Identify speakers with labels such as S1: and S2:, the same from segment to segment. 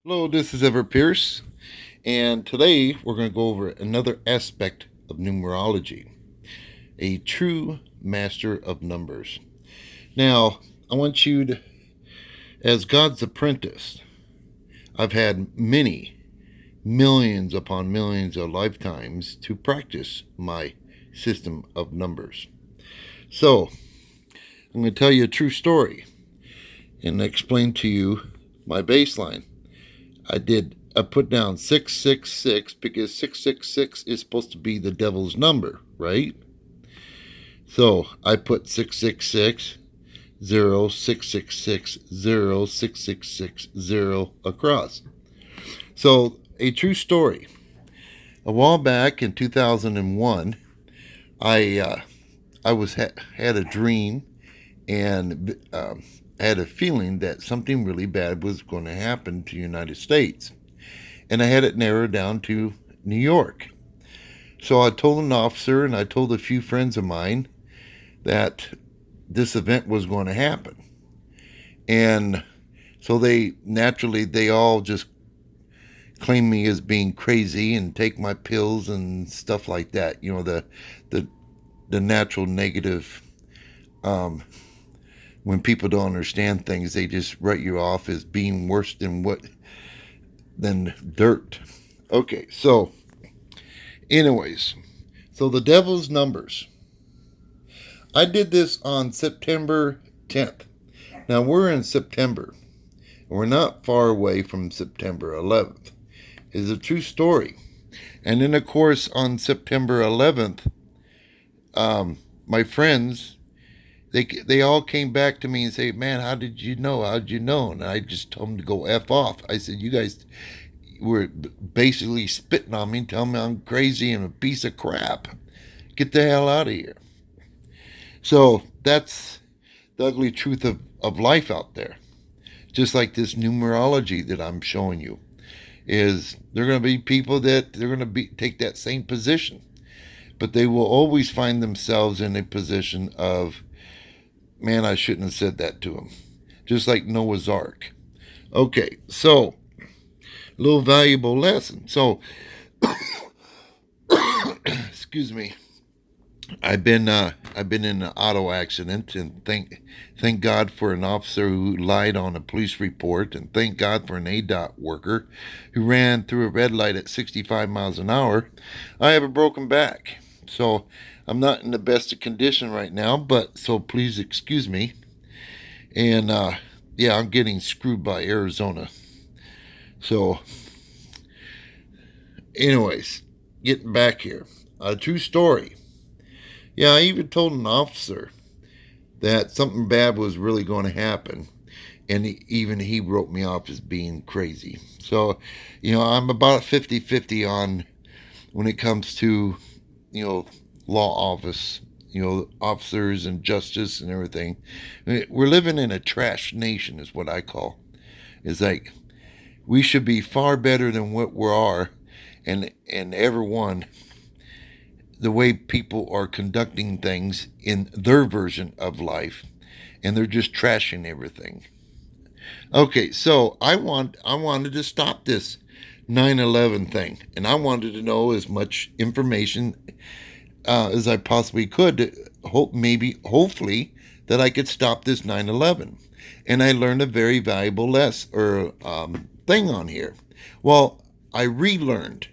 S1: Hello, this is Everett Pierce, and today we're going to go over another aspect of numerology, a true master of numbers. Now, I want you to, as God's apprentice, I've had many, millions upon millions of lifetimes to practice my system of numbers. So, I'm going to tell you a true story and explain to you my baseline. I put down 666 because 666 is supposed to be the devil's number, right? So I put 666 0 666 0 666 0 across. So a true story. A while back in 2001, I had a dream and had a feeling that something really bad was going to happen to the United States. And I had it narrowed down to New York. So I told an officer and I told a few friends of mine that this event was going to happen. And so they all just claim me as being crazy and take my pills and stuff like that. You know, the the natural negative. When people don't understand things, they just write you off as being worse than dirt. Okay, so anyways, so the devil's numbers. I did this on September 10th. Now we're in September. We're not far away from September 11th. It's a true story. And then, of course, on September 11th, my friends, they all came back to me and say, "Man, how did you know? How did you know?" And I just told them to go F off. I said, "You guys were basically spitting on me, telling me I'm crazy and a piece of crap. Get the hell out of here." So that's the ugly truth of life out there. Just like this numerology that I'm showing you, is there are going to be people that they're going to take that same position, but they will always find themselves in a position of, man, I shouldn't have said that to him. Just like Noah's Ark. Okay, so a little valuable lesson. So, excuse me. I've been in an auto accident, and thank God for an officer who lied on a police report, and thank God for an ADOT worker who ran through a red light at 65 miles an hour. I have a broken back, so I'm not in the best of condition right now. But so please excuse me. And yeah, I'm getting screwed by Arizona. So, anyways, getting back here, a true story. Yeah, I even told an officer that something bad was really going to happen. And even he wrote me off as being crazy. So, I'm about 50-50 on when it comes to, law office, officers and justice and everything. We're living in a trash nation, is what I call. It's like we should be far better than what we are, and everyone the way people are conducting things in their version of life, and they're just trashing everything. Okay, so I wanted to stop this 9/11 thing, and I wanted to know as much information as I possibly could to hopefully that I could stop this 9/11. And I learned a very valuable lesson or thing on here. Well, I relearned.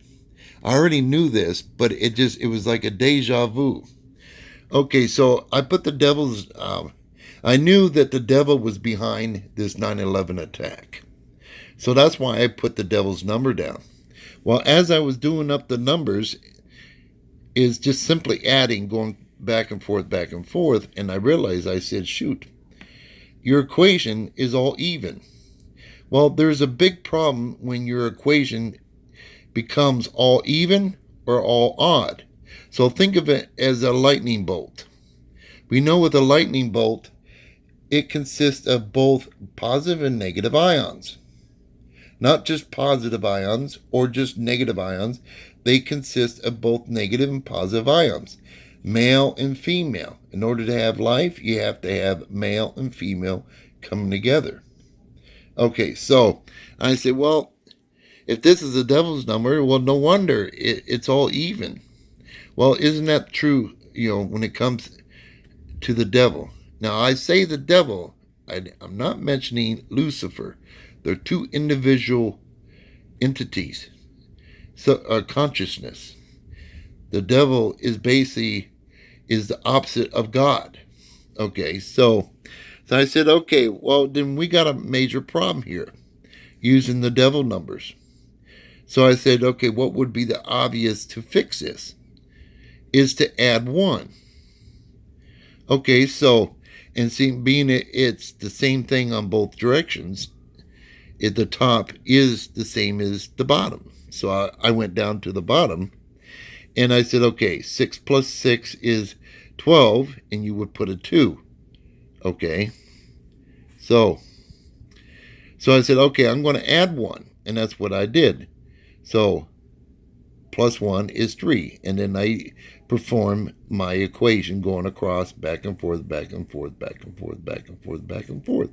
S1: I already knew this, but it was like a deja vu. Okay, so I put the devil's. I knew that the devil was behind this 9/11 attack, so that's why I put the devil's number down. Well, as I was doing up the numbers, is just simply adding, going back and forth, and I realized I said, "Shoot, your equation is all even." Well, there's a big problem when your equation becomes all even or all odd. So think of it as a lightning bolt. We know with a lightning bolt, it consists of both positive and negative ions. Not just positive ions or just negative ions. They consist of both negative and positive ions, male and female. In order to have life, you have to have male and female coming together. Okay, so I said, well, If this is the devil's number, well, no wonder it's all even. Well, isn't that true, when it comes to the devil? Now, I say the devil, I'm not mentioning Lucifer. They're two individual entities, so consciousness. The devil is basically is the opposite of God. Okay, so I said, okay, well, then we got a major problem here using the devil numbers. So I said, okay, what would be the obvious to fix this? Is to add one. Okay, so, and see, being it's the same thing on both directions, the top is the same as the bottom. So I went down to the bottom and I said, okay, 6 plus 6 is 12, and you would put a 2. Okay, so I said, okay, I'm going to add 1, and that's what I did. So plus 1 is 3, and then I perform my equation going across, back and forth, back and forth, back and forth, back and forth, back and forth,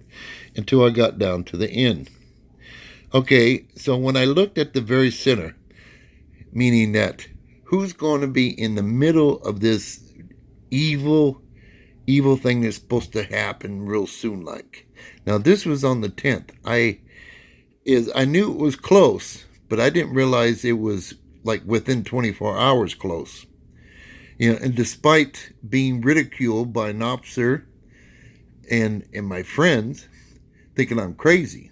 S1: until I got down to the end. Okay, so when I looked at the very center, meaning that who's going to be in the middle of this evil thing that's supposed to happen real soon, like. Now this was on the 10th. I knew it was close, but I didn't realize it was like within 24 hours close. And despite being ridiculed by an officer and my friends thinking I'm crazy.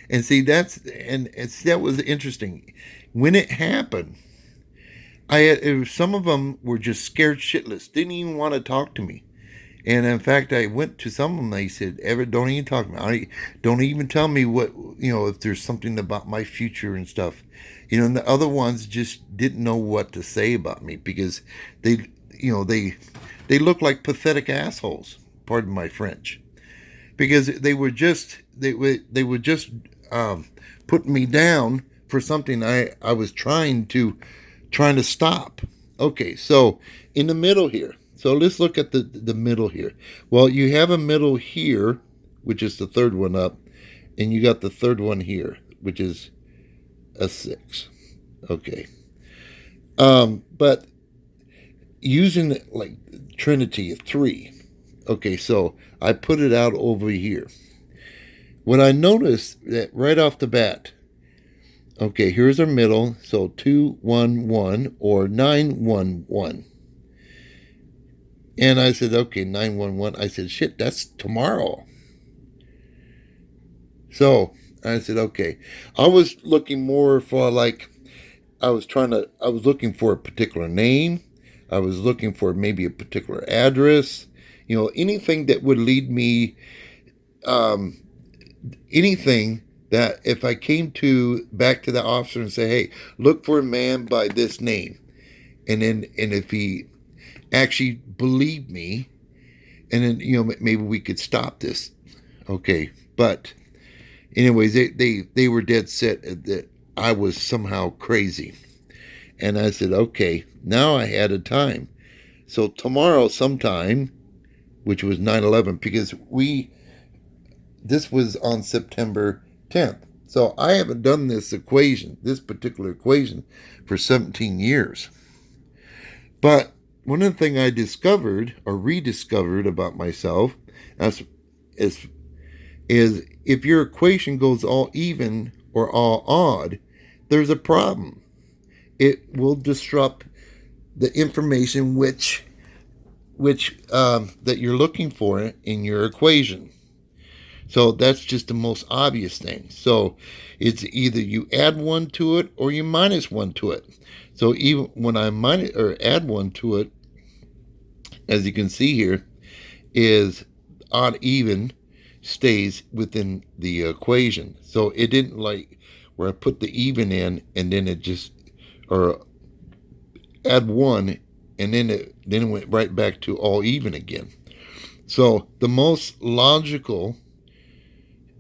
S1: And see, that was interesting. When it happened, some of them were just scared shitless, didn't even want to talk to me. And in fact, I went to some of them. They said, "Everett, don't even talk to me. Don't even tell me what, if there's something about my future and stuff." And the other ones just didn't know what to say about me because they look like pathetic assholes. Pardon my French, because they were just putting me down for something I was trying to stop. Okay, so in the middle here. So let's look at the middle here. Well, you have a middle here, which is the third one up, and you got the third one here, which is a 6. Okay. But using like Trinity of 3. Okay, so I put it out over here. What I noticed that right off the bat, okay, here's our middle, so 2, 1, 1, or 9, 1, 1. And I said, okay, 911. I said, shit, that's tomorrow. So I said, okay. I was looking more for I was looking for a particular name. I was looking for maybe a particular address. Anything that would lead me, anything that if I came back to the officer and say, hey, look for a man by this name. And if he actually believed me, and then maybe we could stop this. Okay, but anyways, they were dead set that I was somehow crazy, and I said, okay, now I had a time. So tomorrow sometime, which was 9/11, because this was on September 10th. So I haven't done this particular equation, for 17 years. But one of the things I discovered or rediscovered about myself is if your equation goes all even or all odd, there's a problem. It will disrupt the information which that you're looking for in your equation. So that's just the most obvious thing. So it's either you add 1 to it or you minus 1 to it. So even when I minus or add 1 to it, as you can see here, is odd even stays within the equation. So it didn't like where I put the even in and then it just, or add 1 and then it went right back to all even again. So the most logical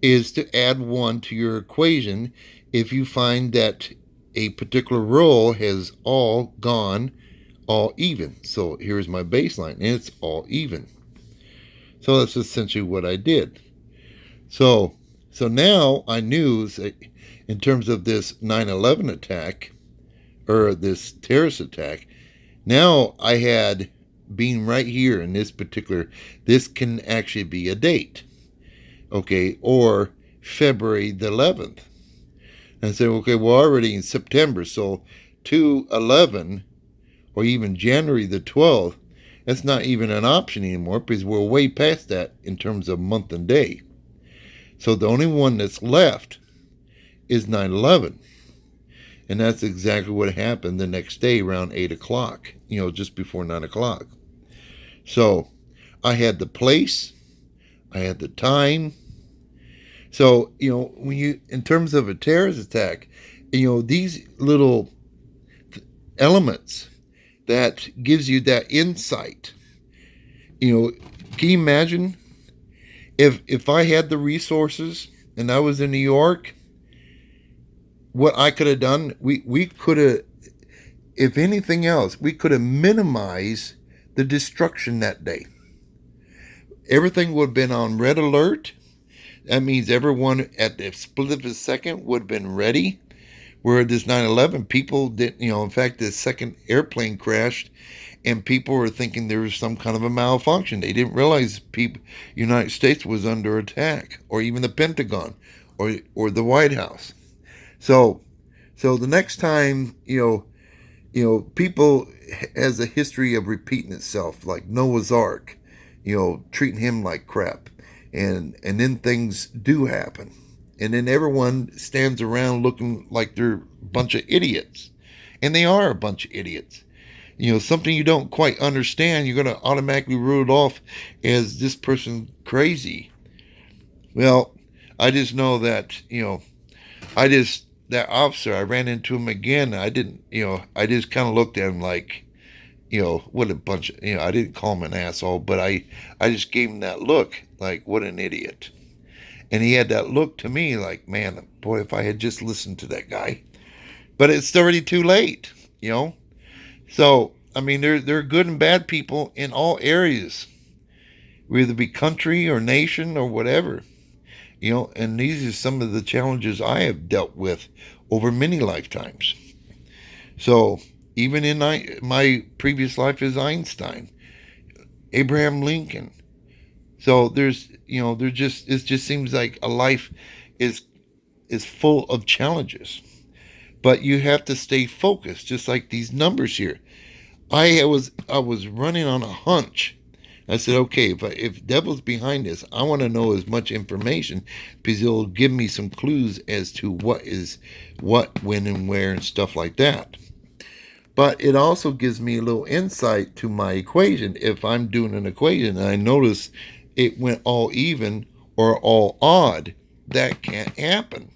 S1: is to add 1 to your equation if you find that a particular row has all gone all even. So here's my baseline, and it's all even. So that's essentially what I did. So now I knew that in terms of this 9/11 attack, or this terrorist attack. Now I had, being right here in this particular, this can actually be a date, okay, or February the 11th. And I said, okay, we're already in September, so 2/11 or even January the 12th, that's not even an option anymore because we're way past that in terms of month and day. So the only one that's left is 9/11. And that's exactly what happened the next day around 8 o'clock, just before 9 o'clock. So I had the place, I had the time. So, when you, in terms of a terrorist attack, these little elements that gives you that insight. Can you imagine if I had the resources and I was in New York, what I could have done? We could have, if anything else, we could have minimized the destruction that day. Everything would have been on red alert. That means everyone at the split of a second would have been ready. Where this 9/11, people didn't, in fact, the second airplane crashed and people were thinking there was some kind of a malfunction. They didn't realize United States was under attack, or even the Pentagon, or the White House. So the next time, people has a history of repeating itself, like Noah's Ark, treating him like crap, and then things do happen. And then everyone stands around looking like they're a bunch of idiots. And they are a bunch of idiots. Something you don't quite understand, you're going to automatically rule it off as this person crazy. Well, I just know that, that officer, I ran into him again. I didn't, I just kind of looked at him like, what a bunch of, I didn't call him an asshole, but I just gave him that look like, what an idiot. And he had that look to me like, man, boy, if I had just listened to that guy. But it's already too late, So, I mean, there are good and bad people in all areas, whether it be country or nation or whatever, and these are some of the challenges I have dealt with over many lifetimes. So, even in my previous life as Einstein, Abraham Lincoln. So it just seems like a life is full of challenges. But you have to stay focused, just like these numbers here. I was running on a hunch. I said, okay, if devil's behind this, I want to know as much information because it'll give me some clues as to what is what, when, and where, and stuff like that. But it also gives me a little insight to my equation. If I'm doing an equation and I notice it went all even or all odd, that can't happen.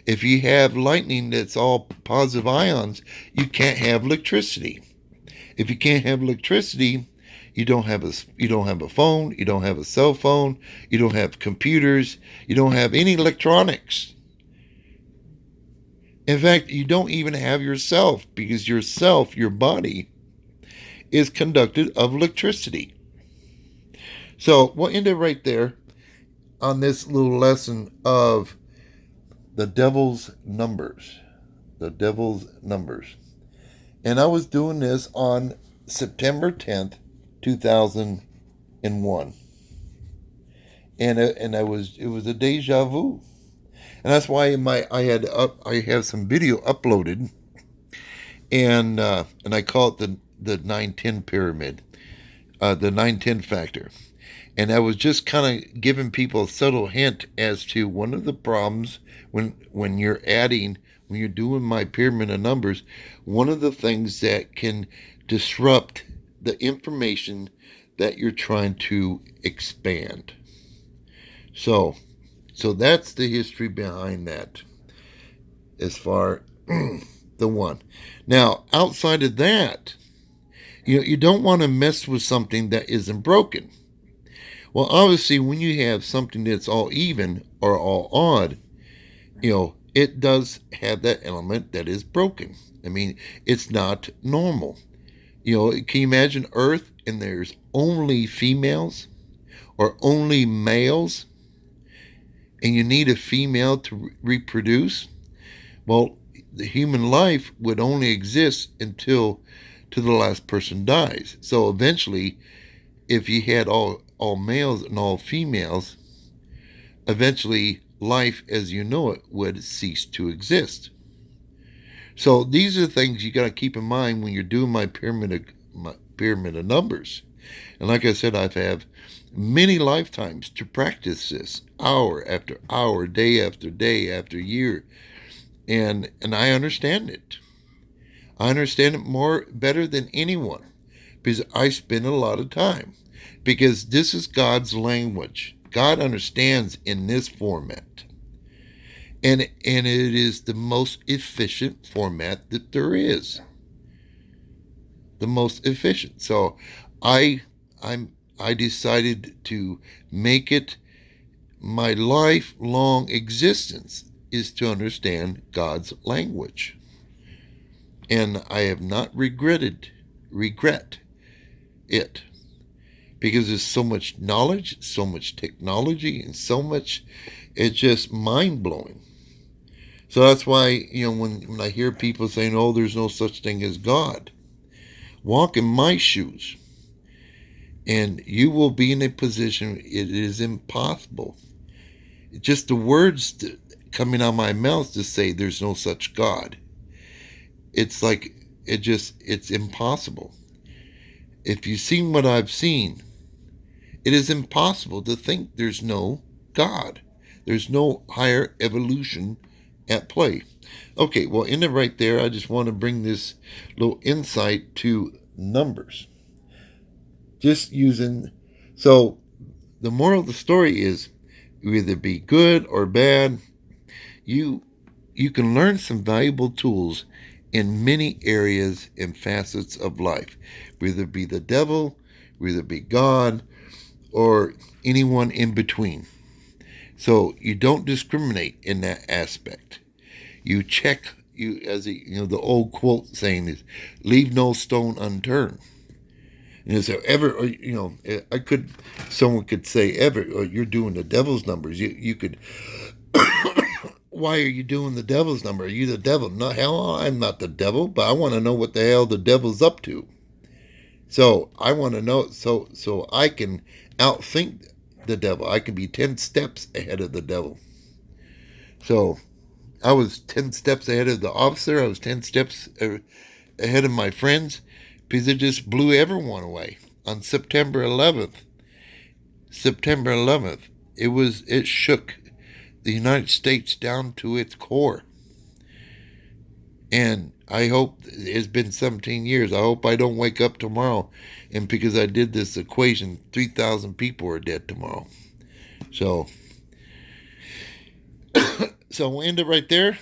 S1: If you have lightning that's all positive ions, you can't have electricity. If you can't have electricity, you don't have a phone, you don't have a cell phone, you don't have computers, you don't have any electronics. In fact, you don't even have yourself, because yourself, your body, is conducted of electricity. So we'll end it right there on this little lesson of the devil's numbers. The devil's numbers. And I was doing this on September 10th, 2001. And it was a deja vu. And that's why I have some video uploaded, and I call it the 910 pyramid, the 910 factor. And I was just kind of giving people a subtle hint as to one of the problems when you're doing my pyramid of numbers, one of the things that can disrupt the information that you're trying to expand. So that's the history behind that, as far the one. Now, outside of that, you don't want to mess with something that isn't broken. Well, obviously, when you have something that's all even or all odd, it does have that element that is broken. I mean, it's not normal. Can you imagine Earth and there's only females or only males, and you need a female to reproduce? Well, the human life would only exist until to the last person dies. So eventually, if you had all males and all females, eventually life as you know it would cease to exist. So these are the things you got to keep in mind when you're doing my pyramid of numbers. And like I said, I've had many lifetimes to practice this, hour after hour, day after day after year, and I understand it. I understand it more better than anyone because I spend a lot of time. Because this is God's language. God understands in this format. And it is the most efficient format that there is. The most efficient. So I I decided to make it my lifelong existence is to understand God's language. And I have not regret it because there's so much knowledge, so much technology, and so much, it's just mind blowing. So that's why, when I hear people saying, oh, there's no such thing as God, walk in my shoes and you will be in a position it is impossible. Just the words coming out of my mouth to say there's no such God. It's like, it's impossible. If you've seen what I've seen, it is impossible to think there's no God. There's no higher evolution at play. Okay, well, in it right there, I just want to bring this little insight to numbers. Just using, so the moral of the story is you either be good or bad. You you can learn some valuable tools in many areas and facets of life, whether it be the devil, whether it be God, or anyone in between. So you don't discriminate in that aspect. You check, the old quote saying is, "Leave no stone unturned." And so Everett, someone could say, Everett, you're doing the devil's numbers. You could, why are you doing the devil's number? Are you the devil? No, hell, I'm not the devil, but I want to know what the hell the devil's up to. So I want to know, so I can outthink the devil. I can be 10 steps ahead of the devil. So I was 10 steps ahead of the officer. I was 10 steps ahead of my friends because it just blew everyone away. On September 11th, it shook the United States down to its core. And I hope, it's been 17 years. I hope I don't wake up tomorrow and because I did this equation, 3,000 people are dead tomorrow. So we'll end it right there.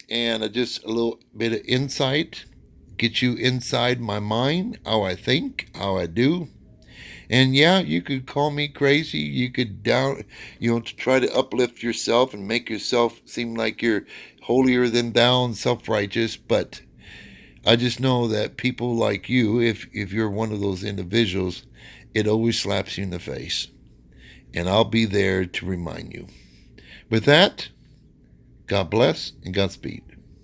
S1: And just a little bit of insight, get you inside my mind, how I think, how I do. And yeah, you could call me crazy. You could to try to uplift yourself and make yourself seem like you're holier than thou and self-righteous. But I just know that people like you, if you're one of those individuals, it always slaps you in the face. And I'll be there to remind you. With that, God bless and Godspeed.